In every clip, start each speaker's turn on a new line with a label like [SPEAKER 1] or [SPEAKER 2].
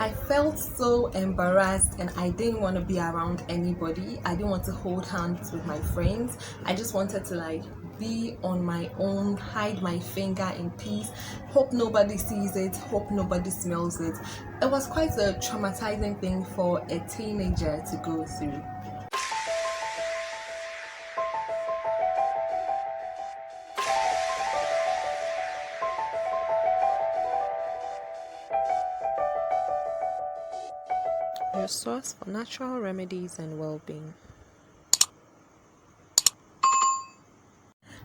[SPEAKER 1] I felt so embarrassed and I didn't want to be around anybody. I didn't want to hold hands with my friends. I just wanted to be on my own, hide my finger in peace, hope nobody sees it, hope nobody smells it. It was quite a traumatizing thing for a teenager to go through. Your source for natural remedies and well-being.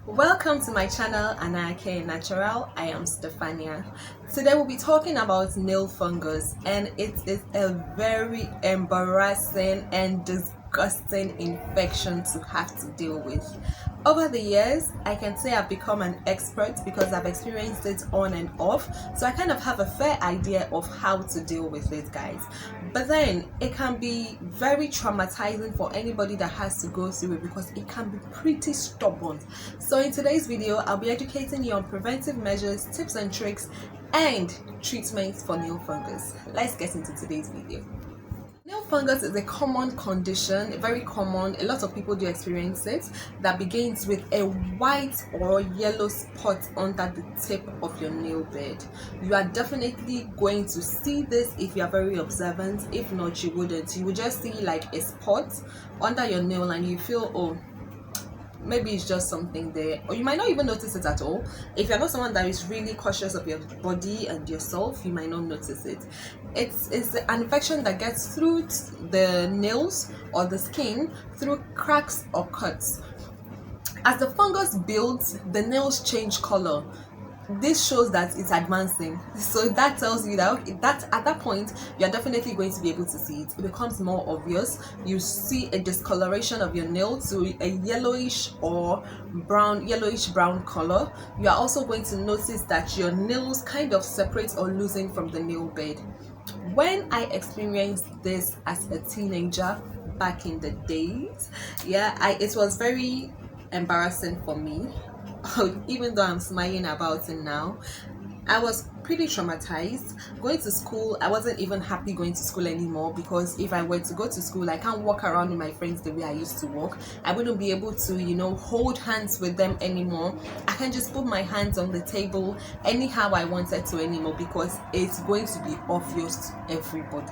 [SPEAKER 1] Welcome to my channel, AniaCare Natural. I am Stephania. Today we'll be talking about nail fungus, and it is a very embarrassing and disgusting infection to have to deal with. Over the years, I can say I've become an expert because I've experienced it on and off, so I kind of have a fair idea of how to deal with it, guys. But then it can be very traumatizing for anybody that has to go through it because it can be pretty stubborn. So in today's video, I'll be educating you on preventive measures, tips and tricks, and treatments for nail fungus. Let's get into today's video. Nail fungus is a common condition, very common. A lot of people do experience it, that begins with a white or yellow spot under the tip of your nail bed. You are definitely going to see this if you are very observant. If not, you wouldn't. You would just see like a spot under your nail and you feel, oh, maybe it's just something there, or you might not even notice it at all. If you're not someone that is really cautious of your body and yourself, you might not notice it. It's an infection that gets through the nails or the skin through cracks or cuts. As the fungus builds, the nails change color. This shows that it's advancing, so that tells you that at that point you're definitely going to be able to see it. It becomes more obvious. You see a discoloration of your nail to a yellowish brown color. You are also going to notice that your nails kind of separate or loosen from the nail bed. When I experienced this as a teenager back in the days, it was very embarrassing for me. Even though I'm smiling about it now, I was pretty traumatized. Going to school, I wasn't even happy going to school anymore, because if I were to go to school, I can't walk around with my friends the way I used to walk. I wouldn't be able to, hold hands with them anymore. I can't just put my hands on the table anyhow I wanted to anymore, because it's going to be obvious to everybody.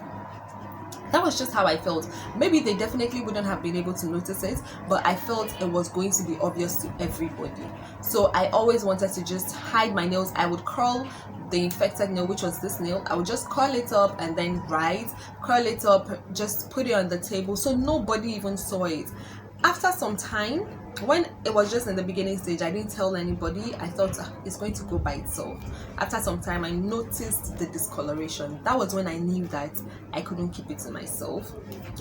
[SPEAKER 1] That was just how I felt. Maybe they definitely wouldn't have been able to notice it, but I felt it was going to be obvious to everybody. So I always wanted to just hide my nails. I would curl the infected nail, which was this nail. I would just curl it up and then curl it up, just put it on the table so nobody even saw it. After some time, when it was just in the beginning stage, I didn't tell anybody. I thought it's going to go by itself. After some time, I noticed the discoloration. That was when I knew that I couldn't keep it to myself.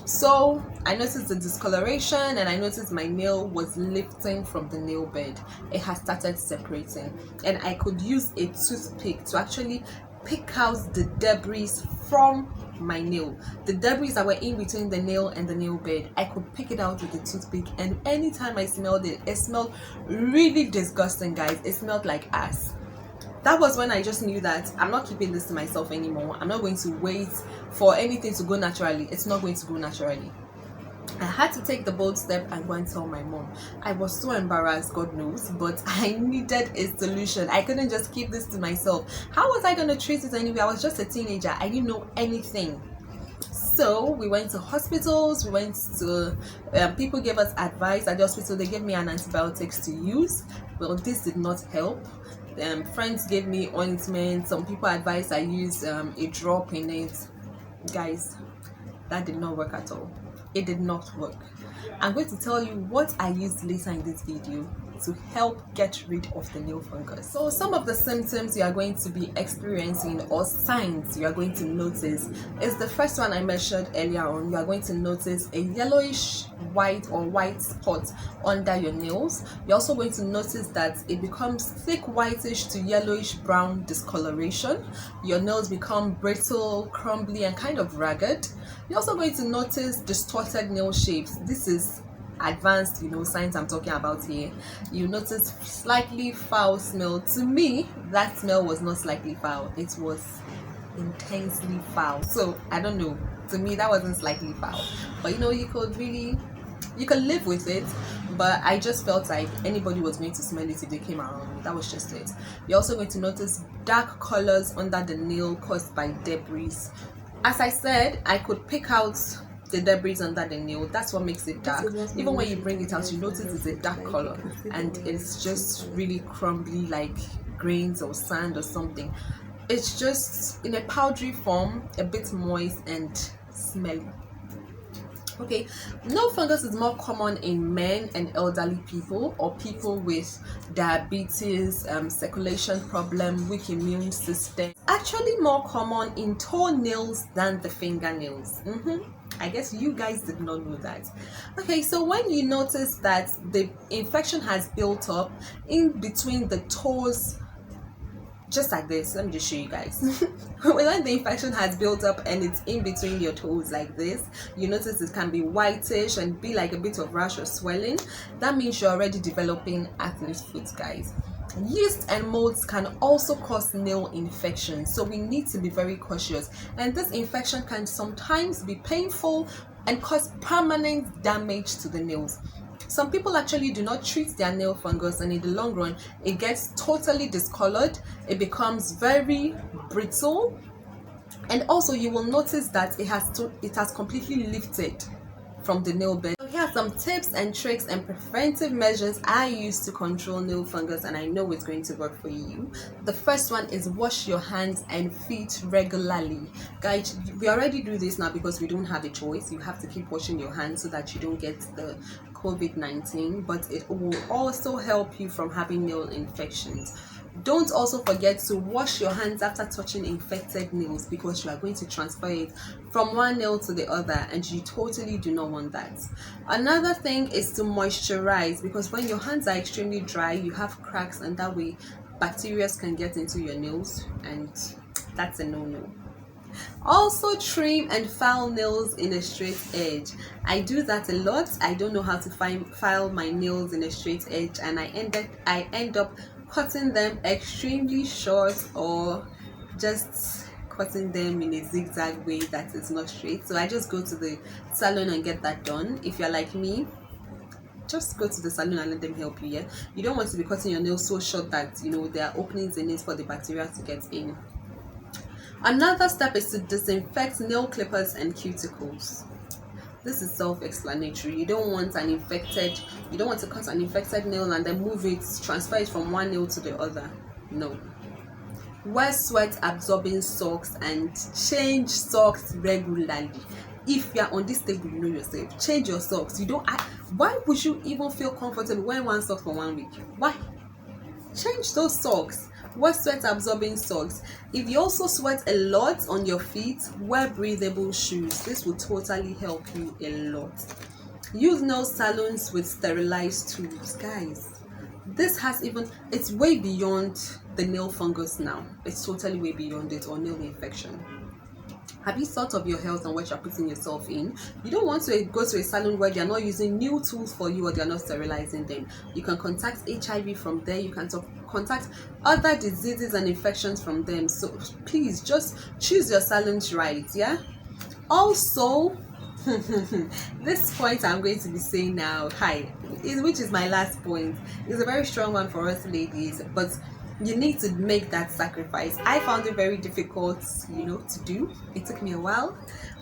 [SPEAKER 1] So I noticed the discoloration and I noticed my nail was lifting from the nail bed. It had started separating, and I could use a toothpick to actually pick out the debris from my nail. The debris that were in between the nail and the nail bed, I could pick it out with the toothpick, and anytime I smelled it, it smelled really disgusting, guys. It smelled like ass. That was when I just knew that I'm not keeping this to myself anymore. I'm not going to wait for anything to go naturally. It's not going to go naturally. I had to take the bold step and go and tell my mom. I was so embarrassed, God knows, but I needed a solution. I couldn't just keep this to myself. How was I going to treat it anyway? I was just a teenager. I didn't know anything. So we went to hospitals, we went to people gave us advice at the hospital. They gave me an antibiotics to use. Well, this did not help. Friends gave me ointment. Some people advised I use a drop in it. Guys, that did not work at all. It did not work. I'm going to tell you what I used later in this video to help get rid of the nail fungus. So some of the symptoms you are going to be experiencing, or signs you are going to notice, is the first one I mentioned earlier on. You are going to notice a yellowish white or white spot under your nails. You're also going to notice that it becomes thick whitish to yellowish brown discoloration. Your nails become brittle, crumbly, and kind of ragged. You're also going to notice distorted nail shapes. This is advanced signs I'm talking about here. You notice slightly foul smell. To me, that smell was not slightly foul, it was intensely foul. So I don't know, to me that wasn't slightly foul, but you could live with it. But I just felt like anybody was going to smell it if they came around me. That was just it. You're also going to notice dark colors under the nail caused by debris. As I said, I could pick out the debris under the nail. That's what makes it dark. Even when you bring it out, you notice it's a dark color and it's just really crumbly, like grains or sand or something. It's just in a powdery form, a bit moist and smelly. Okay, nail fungus is more common in men and elderly people, or people with diabetes, circulation problem, weak immune system. Actually more common in toenails than the fingernails. I guess you guys did not know that. Okay, so when you notice that the infection has built up in between the toes, just like this, let me just show you guys. When the infection has built up and it's in between your toes like this, you notice it can be whitish and be like a bit of rash or swelling. That means you're already developing athlete foot, guys. Yeast and molds can also cause nail infection, so we need to be very cautious, and this infection can sometimes be painful and cause permanent damage to the nails. Some people actually do not treat their nail fungus, and in the long run it gets totally discolored, it becomes very brittle, and also you will notice that it has completely lifted from the nail bed. So here are some tips and tricks and preventive measures I use to control nail fungus, and I know it's going to work for you. The first one is wash your hands and feet regularly. Guys, we already do this now because we don't have a choice. You have to keep washing your hands so that you don't get the COVID-19, but it will also help you from having nail infections. Don't also forget to wash your hands after touching infected nails, because you are going to transfer it from one nail to the other, and you totally do not want that. Another thing is to moisturize, because when your hands are extremely dry, you have cracks, and that way bacteria can get into your nails, and that's a no-no. Also, trim and file nails in a straight edge. I do that a lot. I don't know how to file my nails in a straight edge, and I end up cutting them extremely short, or just cutting them in a zigzag way that is not straight. So I just go to the salon and get that done. If you're like me, just go to the salon and let them help you. Yeah, you don't want to be cutting your nails so short that there are openings in it for the bacteria to get in. Another step is to disinfect nail clippers and cuticles. This is self-explanatory. You don't want to cut an infected nail and then transfer it from one nail to the other. No. Wear sweat absorbing socks and change socks regularly. If you're on this table, you know yourself. Change your socks. Why would you even feel comfortable wearing one sock for 1 week? Why? Change those socks. Wear sweat absorbing socks. If you also sweat a lot on your feet, wear breathable shoes. This will totally help you a lot. Use nail salons with sterilized tools. Guys, it's way beyond the nail fungus now. It's totally way beyond it, or nail infection. Have you thought of your health and what you're putting yourself in? You don't want to go to a salon where they're not using new tools for you, or they're not sterilizing them. You can contact HIV from there. You can contact other diseases and infections from them. So please just choose your salons right. Yeah. Also, this point I'm going to be saying now, which is my last point, is a very strong one for us ladies, but you need to make that sacrifice. I found it very difficult, to do. It took me a while,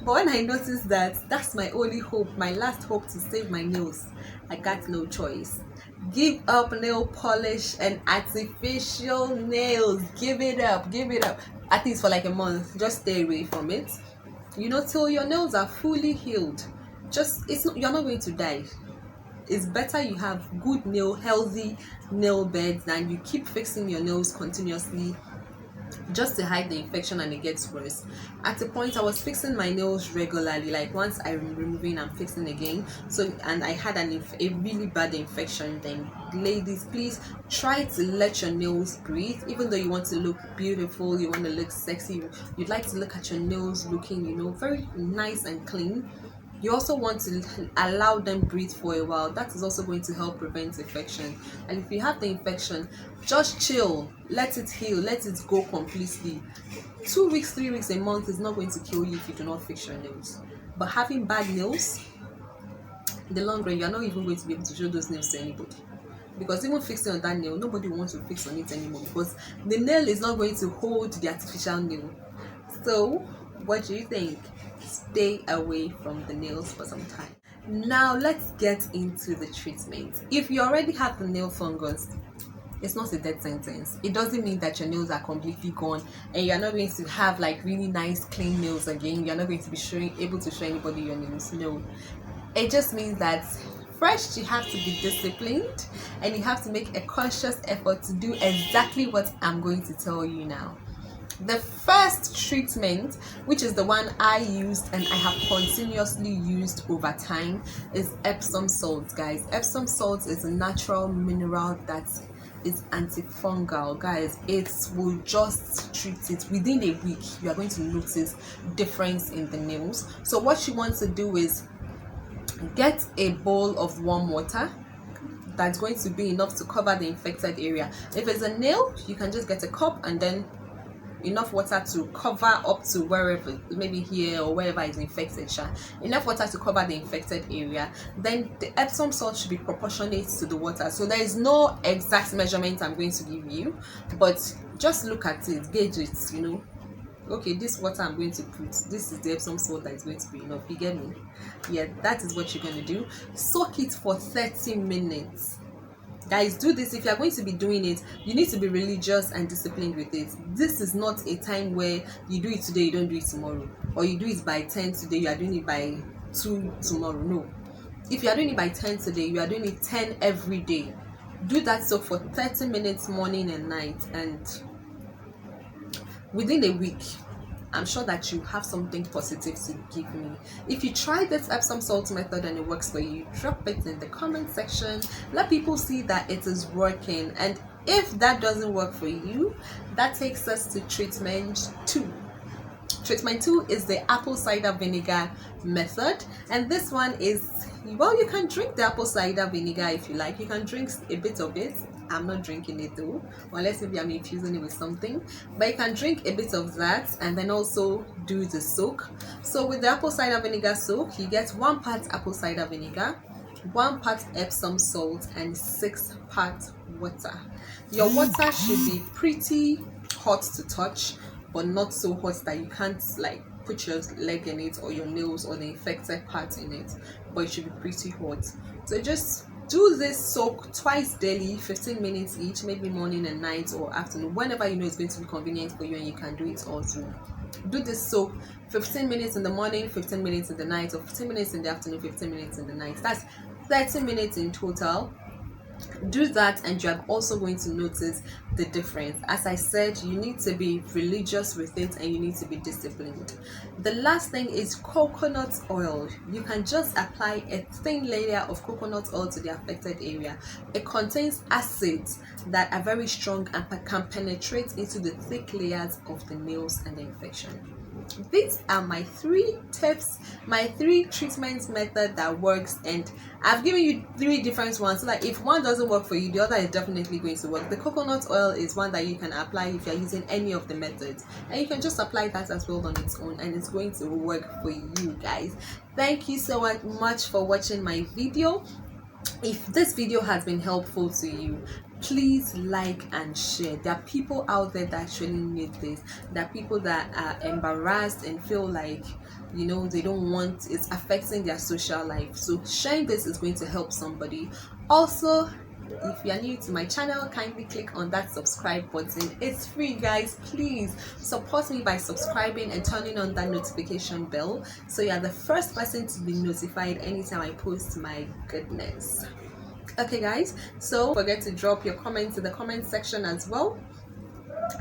[SPEAKER 1] but when I noticed that that's my only hope, my last hope to save my nails, I got no choice. Give up nail polish and artificial nails. Give it up. At least for like a month. Just stay away from it. Till your nails are fully healed. You're not going to die. It's better you have good healthy nail beds than you keep fixing your nails continuously just to hide the infection and it gets worse. At a point, I was fixing my nails regularly, like once I'm removing, I'm fixing again. And I had a really bad infection. Then ladies, please try to let your nails breathe. Even though you want to look beautiful, you want to look sexy, you'd like to look at your nails looking very nice and clean, you also want to allow them breathe for a while. That is also going to help prevent infection. And if you have the infection, just chill, let it heal, let it go completely. 2 weeks, 3 weeks, a month is not going to kill you if you do not fix your nails. But having bad nails, in the long run, you are not even going to be able to show those nails to anybody. Because even fixing on that nail, nobody wants to fix on it anymore, because the nail is not going to hold the artificial nail. So what do you think? Stay away from the nails for some time. Now let's get into the treatment. If you already have the nail fungus, it's not a death sentence. It doesn't mean that your nails are completely gone and you're not going to have like really nice clean nails again. You're not going to be able to show anybody your nails. No, it just means that first you have to be disciplined and you have to make a conscious effort to do exactly what I'm going to tell you now. The first treatment, which is the one I used and I have continuously used over time, is Epsom Salt, guys. Epsom Salt is a natural mineral that is antifungal, guys. It will just treat it. Within a week, you are going to notice difference in the nails. So what you want to do is get a bowl of warm water that's going to be enough to cover the infected area. If it's a nail, you can just get a cup and then enough water to cover up to wherever, maybe here or wherever is infected, enough water to cover the infected area. Then the Epsom salt should be proportionate to the water. So there is no exact measurement I'm going to give you, but just look at it, gauge it, you know. Okay, this water I'm going to put, this is the Epsom salt that is going to be enough. You get me? Yeah, that is what you're going to do. Soak it for 30 minutes. Guys, do this. If you're going to be doing it, you need to be religious and disciplined with it. This is not a time where you do it today, you don't do it tomorrow, or you do it by 10 today, you are doing it by 2 tomorrow. No, if you are doing it by 10 today, you are doing it 10 every day. Do that soak for 30 minutes morning and night, and within a week, I'm sure that you have something positive to give me. If you try this Epsom salt method and it works for you, drop it in the comment section. Let people see that it is working. And if that doesn't work for you, that takes us to treatment 2. Treatment 2 is the apple cider vinegar method, and this one is, well, you can drink the apple cider vinegar if you like. You can drink a bit of it. I'm not drinking it though, unless maybe I'm infusing it with something, but you can drink a bit of that and then also do the soak. So with the apple cider vinegar soak, you get 1 part apple cider vinegar, 1 part Epsom salt, and 6 parts water. Your water should be pretty hot to touch, but not so hot that you can't like put your leg in it or your nails or the infected part in it, but it should be pretty hot. So just do this soak twice daily, 15 minutes each, maybe morning and night or afternoon, whenever you know it's going to be convenient for you and you can do it all through. Do this soak 15 minutes in the morning, 15 minutes in the night, or 15 minutes in the afternoon, 15 minutes in the night. That's 30 minutes in total. Do that and you're also going to notice the difference. As I said, you need to be religious with it and you need to be disciplined. The last thing is coconut oil. You can just apply a thin layer of coconut oil to the affected area. It contains acids that are very strong and can penetrate into the thick layers of the nails and the infection. These are my 3 tips, my 3 treatment method that works, and I've given you 3 different ones so that if one doesn't work for you, the other is definitely going to work. The coconut oil is one that you can apply if you're using any of the methods, and you can just apply that as well on its own and it's going to work for you guys. Thank you so much for watching my video. If this video has been helpful to you, please like and share. There are people out there that actually need this. There are people that are embarrassed and feel like, you know, they don't want, it's affecting their social life. So sharing this is going to help somebody. Also, if you are new to my channel, kindly click on that subscribe button. It's free, guys. Please support me by subscribing and turning on that notification bell so you are the first person to be notified anytime I post my goodness. Okay guys, so don't forget to drop your comments in the comment section as well.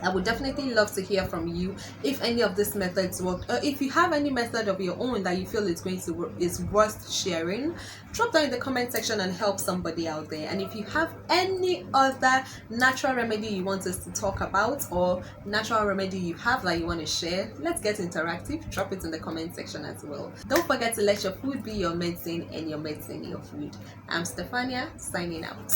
[SPEAKER 1] I would definitely love to hear from you if any of these methods work, or if you have any method of your own that you feel is going to work, is worth sharing. Drop down in the comment section and help somebody out there. And if you have any other natural remedy you want us to talk about, or natural remedy you have that you want to share, let's get interactive. Drop it in the comment section as well. Don't forget to let your food be your medicine and your medicine your food. I'm Stephania, signing out.